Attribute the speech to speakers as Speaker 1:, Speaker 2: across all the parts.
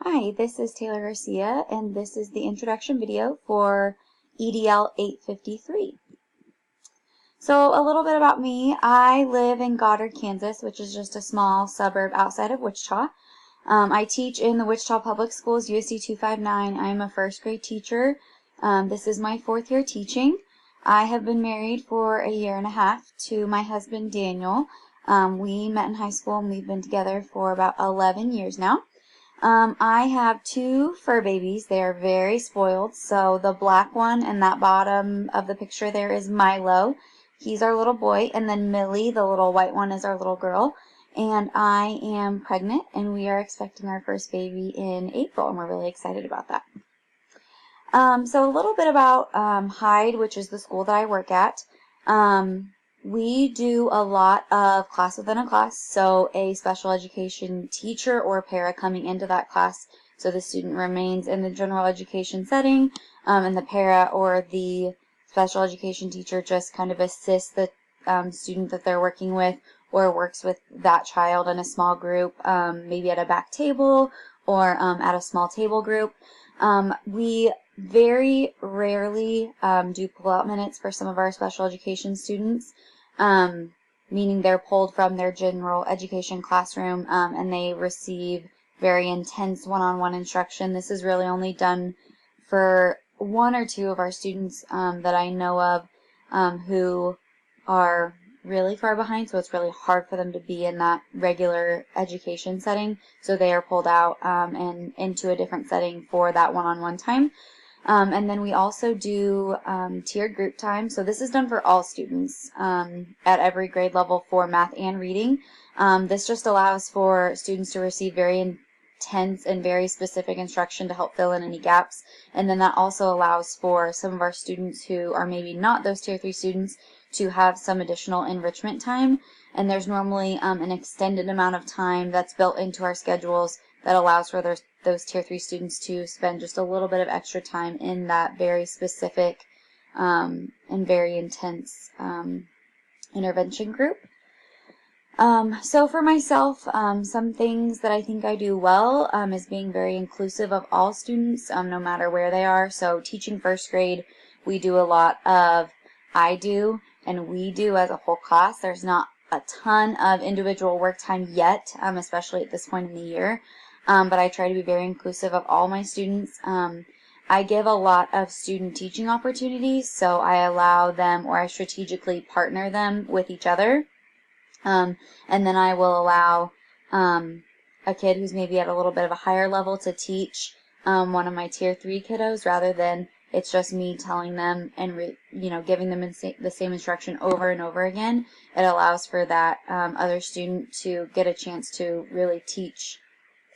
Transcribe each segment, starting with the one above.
Speaker 1: Hi, this is Taylor Garcia, and this is the introduction video for EDL 853. So a little bit about me. I live in Goddard, Kansas, which is just a small suburb outside of Wichita. I teach in the Wichita Public Schools, USC 259. I'm a first grade teacher. This is my 4th year teaching. I have been married for a year and a half to my husband, Daniel. We met in high school, and we've been together for about 11 years now. I have 2 fur babies. They are very spoiled. So the black one in that bottom of the picture there is Milo. He's our little boy. And then Millie, the little white one, is our little girl. And I am pregnant, and we are expecting our first baby in April, and we're really excited about that. So a little bit about Hyde, which is the school that I work at. We do a lot of class within a class, so a special education teacher or para coming into that class, so the student remains in the general education setting, and the para or the special education teacher just kind of assists the student that they're working with or works with that child in a small group, maybe at a back table or at a small table group. We very rarely do pull-out minutes for some of our special education students, meaning they're pulled from their general education classroom and they receive very intense one-on-one instruction. This is really only done for 1 or 2 of our students that I know of who are really far behind, so it's really hard for them to be in that regular education setting, so they are pulled out and into a different setting for that one-on-one time. And then we also do tiered group time. So this is done for all students at every grade level for math and reading. This just allows for students to receive very intense and very specific instruction to help fill in any gaps. And then that also allows for some of our students who are maybe not those Tier 3 students to have some additional enrichment time. And there's normally an extended amount of time that's built into our schedules that allows for those Tier 3 students to spend just a little bit of extra time in that very specific and very intense intervention group. So for myself, some things that I think I do well is being very inclusive of all students, no matter where they are. So teaching first grade, we do a lot of I do and we do as a whole class. There's not a ton of individual work time yet, especially at this point in the year. But I try to be very inclusive of all my students. I give a lot of student teaching opportunities, so I allow them, or I strategically partner them with each other. And then I will allow a kid who's maybe at a little bit of a higher level to teach one of my Tier 3 kiddos, rather than it's just me telling them and giving them the same instruction over and over again. It allows for that other student to get a chance to really teach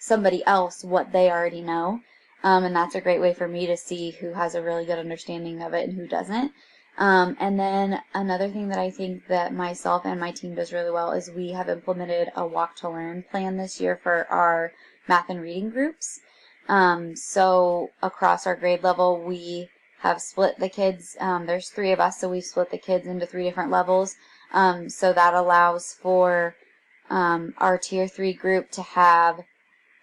Speaker 1: somebody else what they already know, and that's a great way for me to see who has a really good understanding of it and who doesn't. And then another thing that I think that myself and my team does really well is we have implemented a walk to learn plan this year for our math and reading groups. So across our grade level, we have split the kids. There's 3 of us, so we've split the kids into 3 different levels. So that allows for our Tier 3 group to have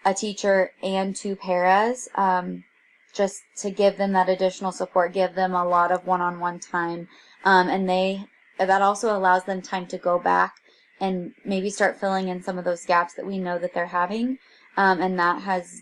Speaker 1: a teacher and 2 paras, just to give them that additional support, give them a lot of one-on-one time, and that also allows them time to go back and maybe start filling in some of those gaps that we know that they're having, and that has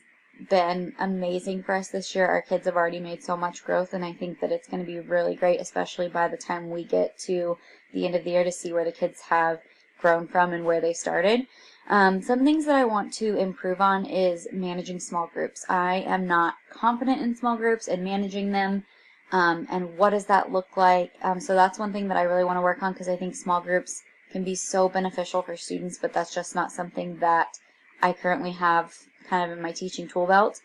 Speaker 1: been amazing for us this year. Our kids have already made so much growth, and I think that it's going to be really great, especially by the time we get to the end of the year, to see where the kids have grown from and where they started. Some things that I want to improve on is managing small groups. I am not confident in small groups and managing them, and what does that look like? So that's one thing that I really want to work on, because I think small groups can be so beneficial for students, but that's just not something that I currently have kind of in my teaching tool belt.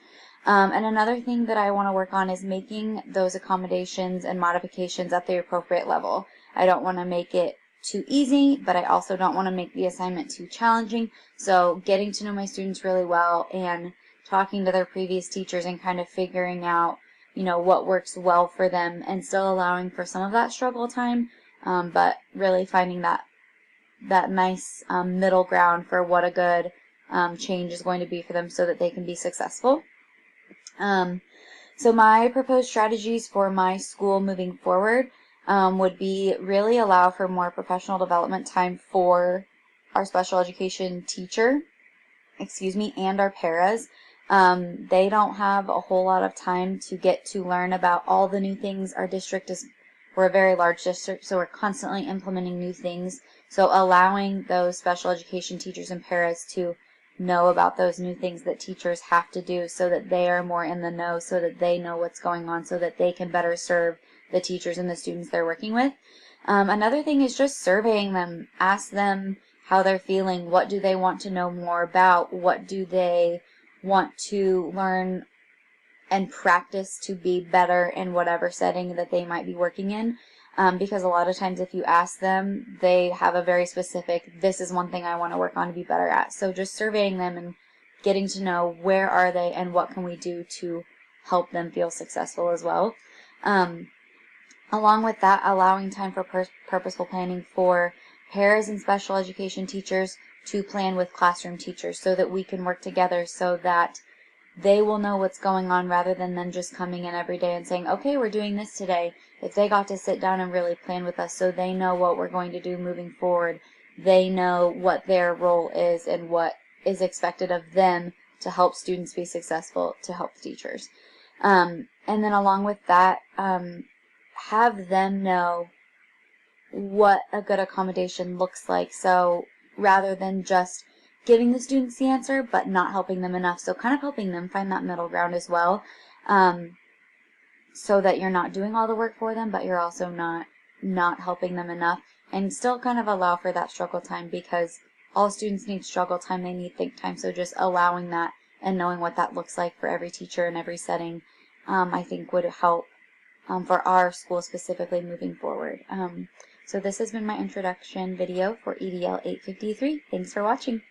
Speaker 1: And another thing that I want to work on is making those accommodations and modifications at the appropriate level. I don't want to make it too easy, but I also don't want to make the assignment too challenging. So getting to know my students really well and talking to their previous teachers and kind of figuring out, what works well for them, and still allowing for some of that struggle time, but really finding that nice middle ground for what a good change is going to be for them so that they can be successful. So my proposed strategies for my school moving forward would be really allow for more professional development time for our special education teacher, and our paras. They don't have a whole lot of time to get to learn about all the new things. We're a very large district, so we're constantly implementing new things. So allowing those special education teachers and paras to know about those new things that teachers have to do so that they are more in the know, so that they know what's going on, so that they can better serve the teachers and the students they're working with. Another thing is just surveying them. Ask them how they're feeling. What do they want to know more about? What do they want to learn and practice to be better in whatever setting that they might be working in? Because a lot of times if you ask them, they have a very specific, this is one thing I want to work on to be better at. So just surveying them and getting to know where are they and what can we do to help them feel successful as well. Along with that, allowing time for purposeful planning for paras and special education teachers to plan with classroom teachers so that we can work together so that they will know what's going on rather than them just coming in every day and saying, okay, we're doing this today. If they got to sit down and really plan with us so they know what we're going to do moving forward, they know what their role is and what is expected of them to help students be successful, to help the teachers. And then along with that, have them know what a good accommodation looks like. So rather than just giving the students the answer but not helping them enough, so kind of helping them find that middle ground as well, so that you're not doing all the work for them but you're also not helping them enough, and still kind of allow for that struggle time, because all students need struggle time, they need think time. So just allowing that and knowing what that looks like for every teacher in every setting, I think would help for our school specifically moving forward. So this has been my introduction video for EDL 853. Thanks for watching.